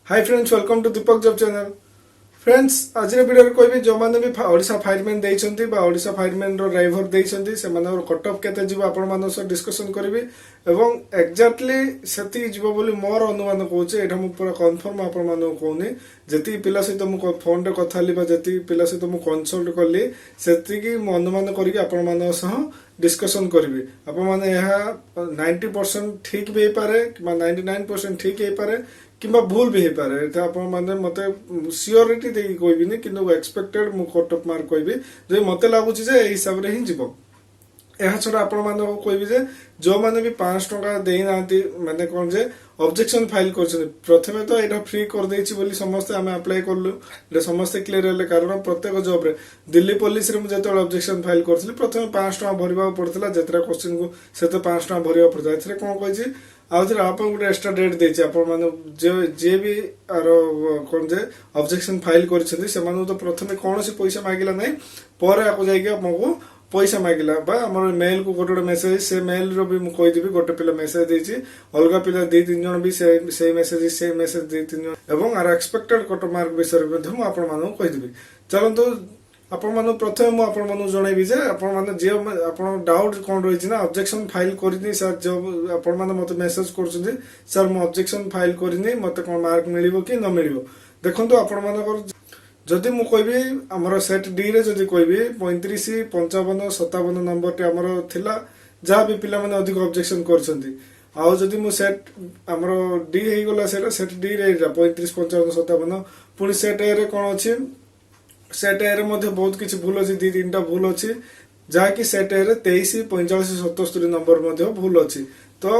Hi friends, welcome to Deepak job channel. Friends, आज video कहबी जो मैंने भी ओडिशा फायरमैन देइछंती बा ओडिशा फायरमैन रो ड्राइवर देइछंती से मानर कट ऑफ केते जिवो आपण मानन सह डिस्कशन करबी एवं एक्जेक्टली सेति जिवो बोली मोर अनुमान कहूचे। एटा मु पूरा कंफर्म आपण मानन कहूनी। जति पिला सहित मु फोन रे कथा लिबा जति पिला सहित मु कंसल्ट करली सेति की मु अनुमान करिके आपण मानन सह डिस्कशन करबी। आपण माने यहा 90% ठीक भी पारे कि 99% ठीक हे पारे कि भूल भी पारे। आपण माने मते सियोरिटी देकी कहबिनी किंतु एक्सपेक्टेड मु कट ऑफ मार्क कहबी जे मते लागुची जे ए हिसाब रे ही जीवो। ଏହା ଛଡ଼ା ଆପଣମାନଙ୍କୁ କହିବି ଯେ ଯେଉଁମାନେ ବି 500 ଟଙ୍କା ଦେଇନାହାନ୍ତି ମାନେ କ'ଣ ଯେ ଅବଜେକ୍ସନ ଫାଇଲ କରିଛନ୍ତି, ପ୍ରଥମେ ତ ଏଇଟା ଫ୍ରି କରିଦେଇଛି ବୋଲି ସମସ୍ତେ ଆମେ ଆପ୍ଲାଏ କଲୁ, ଏଇଟା ସମସ୍ତେ କ୍ଲିୟର ହେଲେ। କାରଣ ପ୍ରତ୍ୟେକ ଜବ୍ରେ ଦିଲ୍ଲୀ ପୋଲିସରେ ମୁଁ ଯେତେବେଳେ ଅବଜେକ୍ସନ ଫାଇଲ କରିଥିଲି ପ୍ରଥମେ 500 ଟଙ୍କା ଭରିବାକୁ ପଡୁଥିଲା। ଯେତେଟା କ୍ୱେଶ୍ଚିନ୍କୁ ସେତେ 500 ଟଙ୍କା ଭରିବାକୁ ପଡୁଥିଲା। ଏଥିରେ କ'ଣ କହିଛି ଆଉଥରେ ଆପଣ ଗୋଟେ ଏକ୍ସଟ୍ରା ଡେଟ୍ ଦେଇଛି। ଆପଣମାନେ ଯିଏ ବି ଆର କ'ଣ ଯେ ଅବଜେକ୍ସନ ଫାଇଲ କରିଛନ୍ତି ସେମାନଙ୍କୁ ତ ପ୍ରଥମେ କୌଣସି ପଇସା ମାଗିଲା ନାହିଁ, ପରେ ଆକୁ ଯାଇକି ଆପଣଙ୍କୁ पैसा मागिला बा हमर मेल को गोटे मेसेज से मेल रो भी मु कहि दिबी। गोटे पिला मेसेज देछि, अलगा पिला 2-3 जण भी से मेसेज 2-3 जण एवं आर एक्सपेक्टेड कट मार्क विषय मध्ये मु आपण मानु कहि दिबी। चलंतु आपण मानु प्रथम मु आपण मानु जणैबी जे आपण माने जे आपण डाउट कोन रहि छि ना ऑब्जेक्शन फाइल करिनी सर, जो आपण माने मते मेसेज करछथि सर मु ऑब्जेक्शन फाइल करिनी मते कोन मार्क मिलिबो कि न मिलिबो। देखंतु आपण मानकर जदि मु कहबी हमर सेट डी रे जदि कहबी 35, 55, 57 नंबर टे हमर थिला जहा भी पिला माने अधिक ऑब्जेक्शन करछंती। आउ जदि मु सेट हमर डी हे गला सेट डी रे 35, 55, 57 पुनी सेट ए रे कोन अछि, सेट ए रे मध्ये बहुत किछि भूल अछि, 2-3टा भूल अछि जहा कि सेट ए रे 23, 45, 77 नंबर मध्ये भूल अछि। तो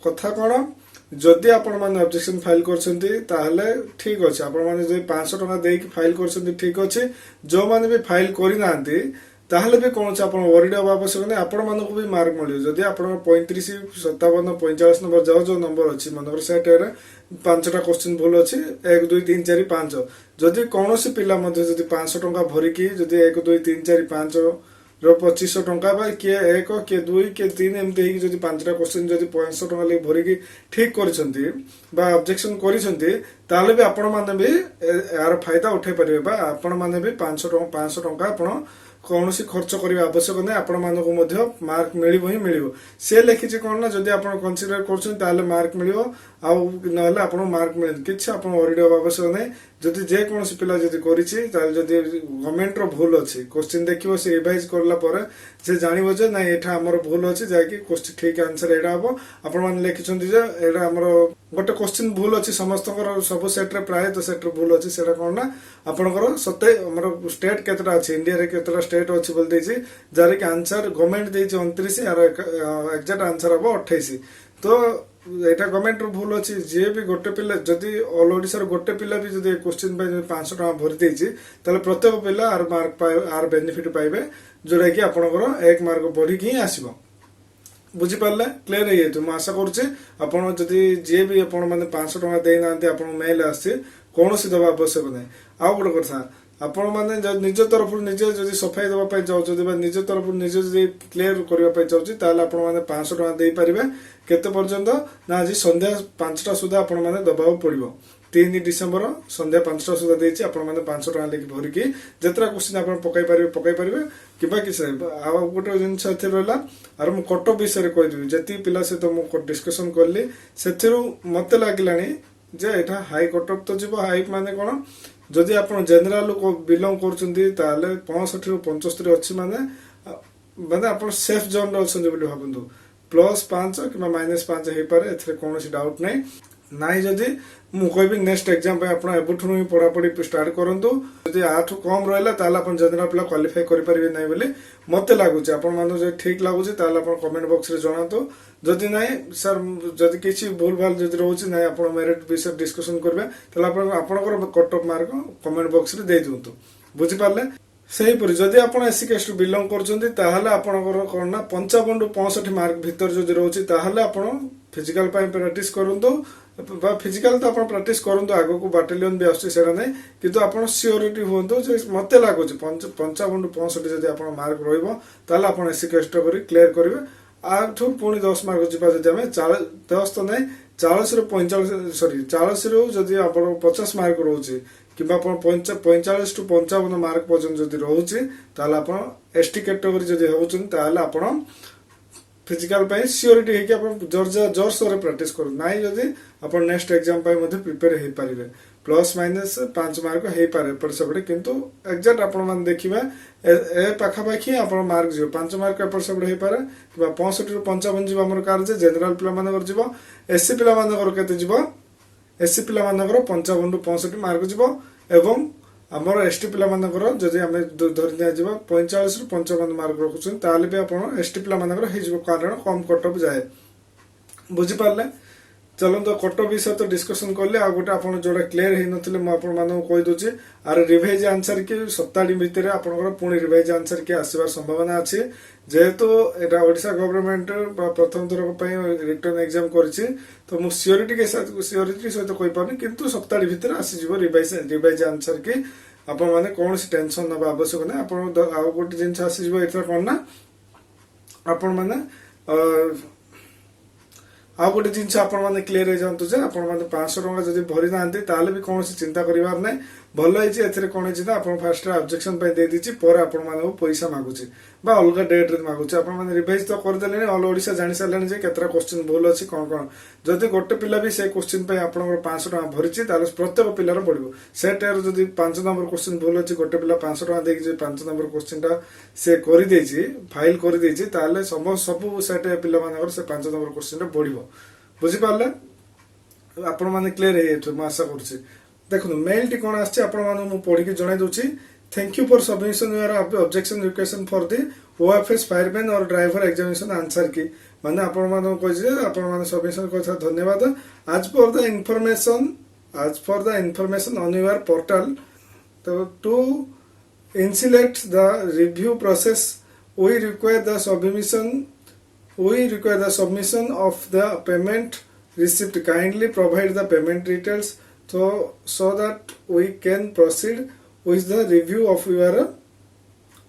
कथा कोन जदि आपण माने ऑब्जेक्शन फाइल करछंती ताहले ठीक अछि, आपण माने जे 500 टका देकी फाइल करछंती ठीक अछि। जो माने भी फाइल करि नांती ताहले भी कोन छ आपण वरिड होबा आवश्यक नै, आपण माने को भी मार्क मिलियो। जदि आपण 35, 57, 45 नंबर जो नंबर अछि मनकर सेट रे 5टा क्वेश्चन भूल अछि 1 2 3 4 5। जदि कोनोसी पिला मध्ये जदि 500 टका भरिकी जदि 1 2 3 4 5 रो 2500 टका बा किए 1 किए 2 किए 3 एमते ही जदि 5टा क्वेश्चन जदि 500 टका ले भरिकी ठीक करछंती बा ऑब्जेक्शन करछंती ताले भी आपण माने भी यार फायदा उठे परिबे बा आपण माने भी 500 टका आपण कौनसी खर्च करबा आवश्यक नै, आपण मानको मध्ये मार्क मिलिबो ही मिलिबो। से लिखि छै कोन ना जदि आपण कंसीडर करछन ताले मार्क मिलिबो आ नहले आपण मार्क मिलि किछ आपण वरिड होबा आवश्यक नै। जदि जे कोनसी पिला जदि करिछि ताले जदि गवर्नमेंट रो भूल अछि क्वेश्चन देखिबो से रिवाइज करला परे से जानिबो जे नै एठा हमर भूल अछि जाकी क्वेश्चन ठीक आंसर एडा हबो। आपण माने लिखिछन्ती जे एडा हमर गोटे क्वेश्चन भूल अछि समस्तकर सब सेट रे प्राय तो सेट रे भूल अछि। सेडा कोन ना आपनकर सते हमर स्टेट केतरा अछि इंडिया रे केतरा स्टेट अछि बोल देछि जारे के आंसर गवर्नमेंट देछि 29 यार एग्जैक्ट आंसर हबो 28। तो एटा गवर्नमेंट रो भूल अछि। जे भी गोटे पिला जदि ऑल ओडिसा रो गोटे पिला भी जदि क्वेश्चन पे 500 टका भरि देछि तले प्रत्येक पिला आर मार्क पाए आर बेनिफिट पाइबे जोरा कि आपनकर 1 मार्क बढ़ी कि आसीबो। बुझी पारले क्लियर है तो मैं आशा करूचे आपण जदि जे भी आपण माने 500 टका देइ नांती आपण मेल आसी कोनोसी दबा आवश्यक नै। आ गोटे कथा आपण माने निज तरफ निजे जदि सफाई दबा पाई जाउ जदि बा निज तरफ निजे जदि क्लियर करबा पाई चाउची ताले आपण माने 500 टका देइ परिबे केते पर्यंत ना आज संध्या 5टा सुधा आपण माने दबाव पड़िबो। 3 डिसेंबर संध्या 5टा सुधा देछि आपण माने 500 टका लेके भरिकी जेतरा क्वेश्चन आपण पकाई परिबे किबा किसे आ गोटे जिंस एथे रहला आर मु कट ऑफ विषय कहि दिबी। जति पिला से तो मु डिस्कशन करली सेथिरु मते लागिलानी जे एठा हाई कट ऑफ तो जिवो। हाई माने कोन जदि आपण जनरल को बिलोंग करचंती ताले 65 रु 75 अछि माने माने आपण सेफ जोन रे अछंती बोली भाबंतु +5 कि -5 हे पारे एथरे कोनोसी डाउट नै। नाइ जदि मु कहबी नेक्स्ट एग्जाम पे आपण एबुठनु ही पढ़ा पढ़ी स्टार्ट करंतु। जदि 8 कम रहला ताले आपण जनरल पिला क्वालिफाई करि परिबे नै बोली मते लागुचे। आपण मानो जे ठीक लागुचे ताले आपण कमेंट बॉक्स रे जणातो। जदि नै सर जदि किछि भूल भाल जदि रहउची नै आपण मेरिट विषय डिस्कशन करबे ताले आपण आपणकर cut off mark comment box रे दे दियंतु। बुझि पारले सही परि जदि आपण एससी कास्ट बिलोंग करचंती ताहले आपणकर कोन ना 55 रु 65 मार्क भीतर जदि रहउची ताहले आपण फिजिकल पाई प्रैक्टिस करंतु बा फिजिकल तो आपण प्रैक्टिस करंतु आगो को बाटालियन भी आछे सेरा नै किंतु आपण सियोरिटी होंतु जे मते लागुची 55 रु 65 जदि आपण मार्क रहइबो ताहले आपण एससी कास्ट करी क्लियर करिवे। आठु पुणी 10 मार्क जिबा जदि हमें 10 तो नै 40 ରୁ 50 ମାର୍କ ରହୁଛି କିମ୍ବା ଆପଣ 45 ଟୁ 55 ମାର୍କ ପର୍ଯ୍ୟନ୍ତ ଯଦି ରହୁଛି ତାହେଲେ ଆପଣ ଏସଟି କ୍ୟାଟେଗୋରୀ ଯଦି ହେଉଛନ୍ତି ତାହେଲେ ଆପଣ फिजिकल सियोरिटी है जोरसोर प्राक्ट करूँ ना जदि आप नेक्स्ट एग्जाम प्रिपेयर हो पारे प्लस माइनस 5 मार्क हो पारे एपटे सेपटे किंतु एक्जाक्ट आपण देखा ए पाखापाखि आप मार्क जीव 5 मार्क एपट सेपटे हो पारे कि 65 ରୁ 55 जीव आम कार जेनेल पिला जीव एससी पिला एससी पिला 55 ରୁ 65 मार्क जीव एवं आमर एसटी पिला जदि आम धरी दिज्व 45 ରୁ 55 मार्क रखुन ताल भी आप एसटी पिला कारण कम कटअप जाए बुझीपारे चलते कटअप विषय तो डिस्कसन कले आ गोटे आप जोटा क्लीयर हो नाते मुझे आर रिवाइज आंसर की सप्ताह भितर आप पुणी रिवाइज आंसर की आसबार संभावना अच्छी जेहेतु यहाँ ओडिशा गवर्नमेंट प्रथम थर रिटर्न एग्जाम करी तो मुझे सियोरिटी सहित कहीपरि किंतु सप्ताह भितर आसीज रिवाइज आंसर की आप कौन टेंशन ना आवश्यक ना आप गोटे जिन आसीज एथर कौन ना आपण मैंने आ गोटे जिन आपने क्लीयर हो जातु जे आप 500 टका जब भरी ना भी कौन चिंता करार ना भल होती कौन है आप फास्ट ऑब्जेक्शन दे दीची पर आपण पैसा मागुची बा अलग डेट रे मागुची आप रिवाइज तो करदे ऑल ओडिशा जानी सारे जे केतरा क्वेश्चन भूल अच्छी कौन कौन जदि गोटे पिला भी से क्वेश्चन पे आप 500 टका भरी प्रत्येक पिलार पड़ो से टाइम जब 5 नंबर क्वेश्चन भूल अच्छी गोटे पिला 500 टका देखिए 5 नंबर क्वेश्चन टा से कर फाइल कर सब सेट पिला से 5 नंबर क्वेश्चन बढ़ो बुझीपारे आपण मैंने क्लीयर हो आशा करुच्ची देखो मेल टी कौन आसी पढ़ी जन दूसरी thank you for submission your objection requisition for the OFS fireman और ड्राइवर एग्जामिनेशन आंसर की माने आपण सबमिशन कर धन्यवाद आज for the information on your portal तो to insulate the review process we require the submission of the payment receipt. Kindly provide the payment details so that we can proceed with the review of your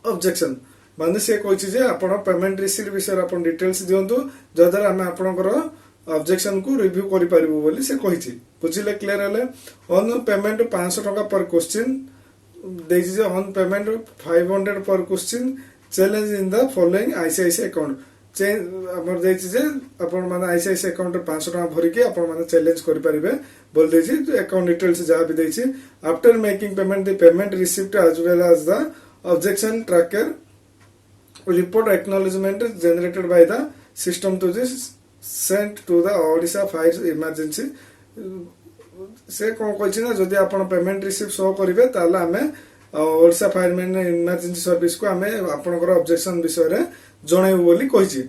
objection. माने से कहि आपण payment receipt विषय आपण details दियंतु जदर आमे आपनकर objection को review करि परिबो बोली से कहि बुझिले क्लियर हले ऑन पेमेंट 500 टका पर क्वेश्चन देछि जे ऑन पेमेंट 500 पर question challenge in the following ICICI account ICICI account 500 टका भरिकी आपण चैलेंज करेंगे बोल देछि अकाउंट डिटेल्स जहाँ भी देछि after making payment the payment receipt as well as the objection tracker report acknowledgement generated by the system to this sent to the Odisha fire emergency से कौन कही ना जदि आप पेमेंट रिसिप्ट शो करेंगे ताल आम ओडिशा फायरमैन इमरजेंसी सर्विस को आम आपंकर ऑब्जेक्शन विषय जनइबू बोली कही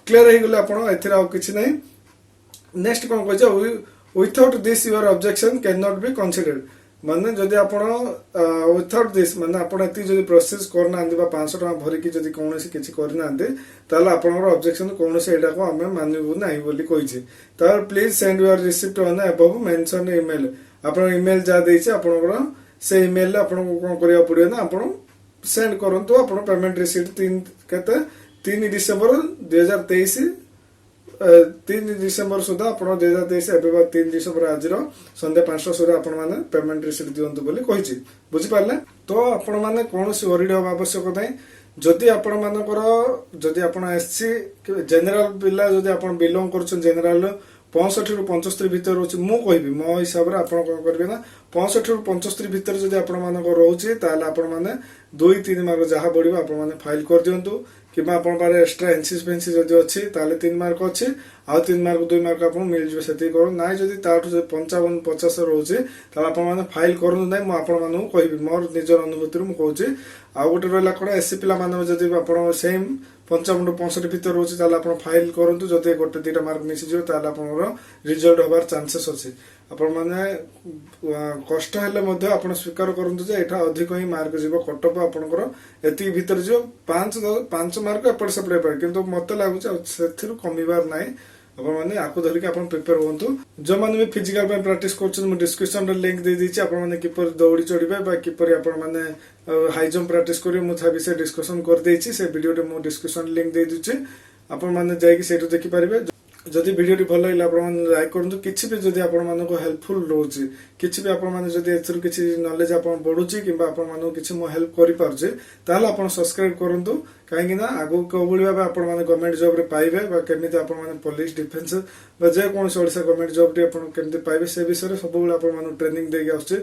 क्लीयर हो गले आप किसी ना नेक्स्ट कौन कही without this your objection can not be considered माने जदि आपण विथआउट दिस माने आपण एति जदि प्रोसेस करना 500 टका भरिकी जदि कोनोसी किछि करना ताले आपनकर ऑब्जेक्शन कोनोसी एटा को हमें मानिबू नाही बोली कहिछि तार please send your receipt on above mention email आपण ईमेल जा देछि आपनकर से ईमेल आपन को कोन करिया पड़ियो ना आपण सेंड करंतु आपण पेमेंट रिसिप्ट 3 डिसेंबर 2023 3 डिसेंबर सुधा आप 2023 एवं 3 डिसेंबर आज संध्या 5टा सुधा आपण माने पेमेंट रिसीट दियंतु बोली कहिछि बुझिपारले तो आपण माने कोनोसी वरीड होबा आवश्यक नै जदि आपण मानकर जदि आपण एससी जनरल पिला जदि आपण बिलोंग करछन जनरल 65 ରୁ 75 भितर रोची मु कहबी मो हिसाब रे आपण कोन करबे ना 65 ରୁ 75 भितर जदि आपण मानकर रोची ताले आपण माने 2-3 मार्क जहा बढ़िबो आपण माने फाइल कर दियंतु किबा आपण पारे एक्स्ट्रा एनसीसी फेंसी जदि अछि ताले 3 मार्क अछि आ 3 मार्क 2 मार्क आपण मिल जबे सेति करू नाइ जदि ताठु 55-50 रोची ताले आपण माने फाइल करनु नै मु आपण मानु कहबी मोर निजर अनुभूति मु कहूची आ गोटे रहला कोन एससी पिला माने जदि आपण सेम 55 ରୁ 65 भितर रोची ताले आपण फाइल करंतु जदि गोटे 2टा मार्क मिसी जो ताले आपण रिजल्ट होबार चांसेस अछि आपण माने कष्ट हेले मध्ये आपण स्वीकार करंतु जे एठा अधिक ही मार्क जीवो कटअप आपनकर एति भीतर जो 5 मार्क एपट सेपट पाए किंतु मते लागु सेथिरु कमीबार नाही आपण माने आकु धरिक आपण प्रिपेयर होंतु जो माने भी फिजिकल पे प्रैक्टिस करछन मु डिस्क्रिप्शन रे लिंक दे दिछि आपण माने किपर दौड़ी चढ़िबे बा किपर आपण माने हाई जंप प्रैक्टिस करियो मु था विषय डिस्कशन कर देछि से वीडियो रे मु डिस्क्रिप्शन लिंक दे दिछि आपण माने जाई कि सेटु देखि परिबे जदि भिडियोटी भल लगे आपण लाइक करूँ किसी भी जदि आपण मानक हेल्पफुल रोचे किसी भी आपण मैंने जदि एथुरु किसी नॉलेज आपण बढ़ुची कि आपण मानक किसी मो हेल्प करि पारुचे ताले आपण सब्सक्राइब करंतु कहीं ना आगो कोबुली भाबे आपण माने गवर्नमेंट जॉब रे पाइबे बा केमिति आपण माने पुलिस डिफेंस बा जे कोन ओडिसा गवर्नमेंट जॉब रे आपण केमिति पाइबे से विषय रे सब बेले आपण माने ट्रेनिंग देके आछे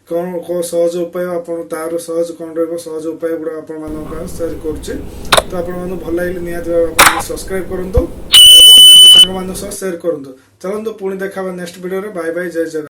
कौन को सहज उपाय आपण तार सहज कौन रहबो सहज उपाय गुडा आपण मानक शेयर करछे तो आपण माने भल लागले नियात आपण सब्सक्राइब करंतु सांग मान शेयर करंतु चलंतु पुणी देखा नेक्स्ट वीडियो रे बाय बाय जय जगन्नाथ।